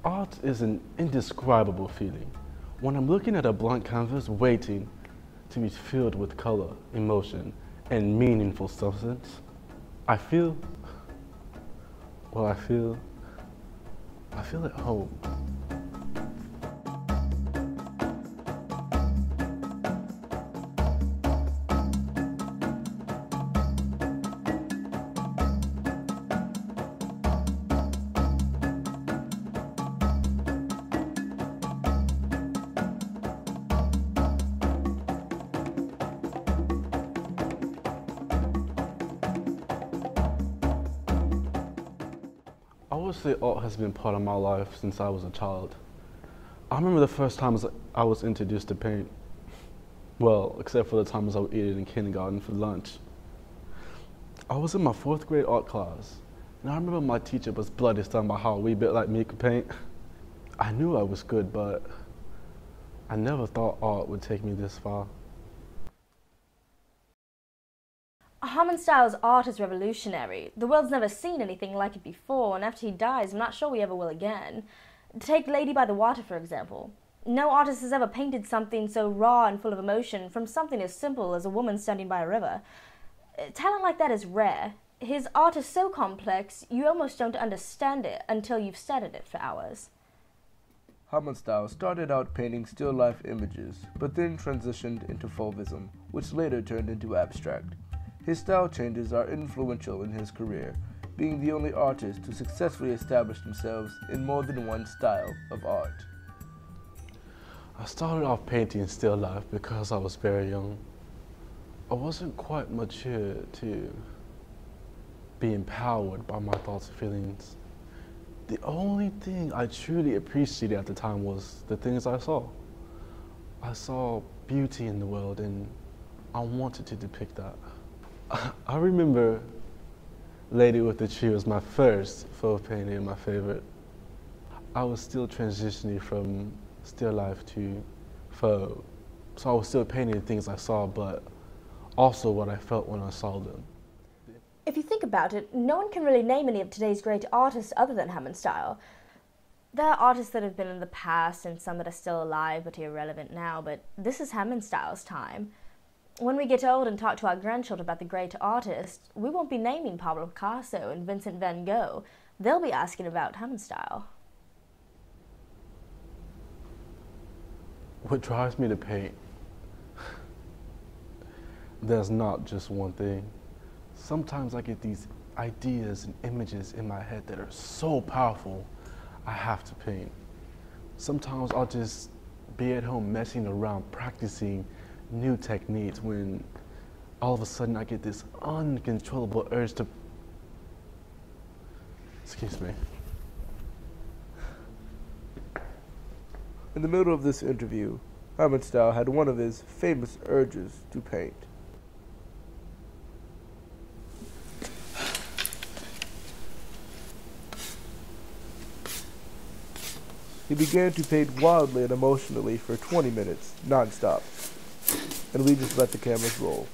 Art is an indescribable feeling. When I'm looking at a blank canvas waiting to be filled with color, emotion, and meaningful substance, I feel at home. I would say art has been part of my life since I was a child. I remember the first times I was introduced to paint. Well, except for the times I would eat it in kindergarten for lunch. I was in my 4th grade art class, and I remember my teacher was bloody stunned by how a wee bit like me could paint. I knew I was good, but I never thought art would take me this far. Hamonstyle's art is revolutionary. The world's never seen anything like it before, and after he dies, I'm not sure we ever will again. Take Lady by the Water, for example. No artist has ever painted something so raw and full of emotion from something as simple as a woman standing by a river. Talent like that is rare. His art is so complex, you almost don't understand it until you've studied it for hours. Hamonstyle started out painting still life images, but then transitioned into Fauvism, which later turned into abstract. His style changes are influential in his career, being the only artist to successfully establish themselves in more than one style of art. I started off painting still life because I was very young. I wasn't quite mature to be empowered by my thoughts and feelings. The only thing I truly appreciated at the time was the things I saw. I saw beauty in the world and I wanted to depict that. I remember Lady with the Tree was my first faux painting and my favorite. I was still transitioning from still life to faux. So I was still painting the things I saw, but also what I felt when I saw them. If you think about it, no one can really name any of today's great artists other than Hamonstyle. There are artists that have been in the past and some that are still alive but irrelevant now, but this is Hamonstyle's time. When we get old and talk to our grandchildren about the great artists, we won't be naming Pablo Picasso and Vincent van Gogh. They'll be asking about Hamonstyle. What drives me to paint? There's not just one thing. Sometimes I get these ideas and images in my head that are so powerful, I have to paint. Sometimes I'll just be at home messing around, practicing new techniques when all of a sudden I get this uncontrollable urge to, excuse me. In the middle of this interview, Hamonstyle had one of his famous urges to paint. He began to paint wildly and emotionally for 20 minutes, non-stop. And we just let the cameras roll.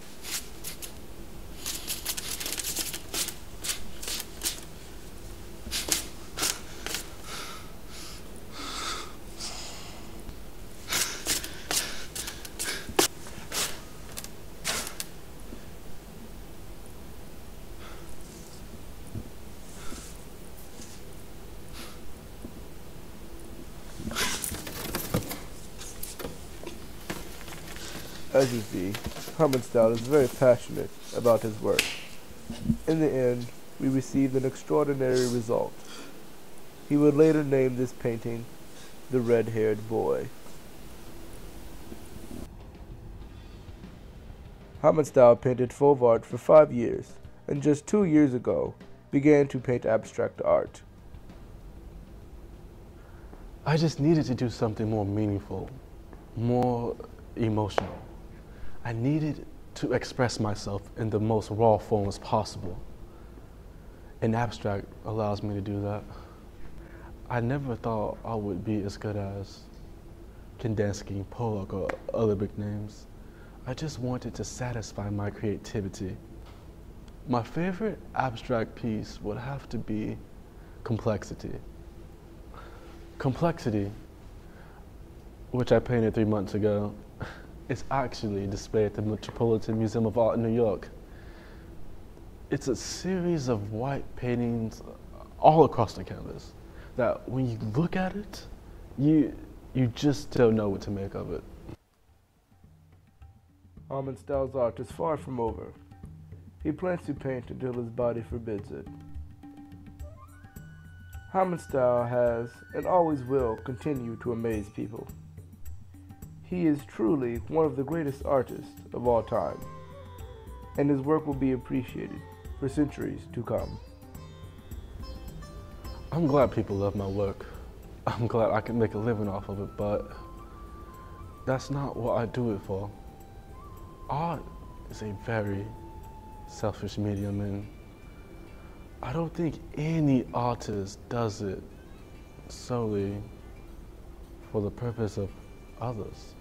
As you see, Hamonstyle is very passionate about his work. In the end, we received an extraordinary result. He would later name this painting, The Red-Haired Boy. Hamonstyle painted fauve art for 5 years, and just 2 years ago, began to paint abstract art. I just needed to do something more meaningful, more emotional. I needed to express myself in the most raw forms possible. And abstract allows me to do that. I never thought I would be as good as Kandinsky, Pollock, or other big names. I just wanted to satisfy my creativity. My favorite abstract piece would have to be Complexity. Complexity, which I painted 3 months ago, is actually displayed at the Metropolitan Museum of Art in New York. It's a series of white paintings all across the canvas that when you look at it, you just don't know what to make of it. Hamonstyle's art is far from over. He plans to paint until his body forbids it. Hamonstyle has and always will continue to amaze people. He is truly one of the greatest artists of all time, and his work will be appreciated for centuries to come. I'm glad people love my work. I'm glad I can make a living off of it, but that's not what I do it for. Art is a very selfish medium, and I don't think any artist does it solely for the purpose of others.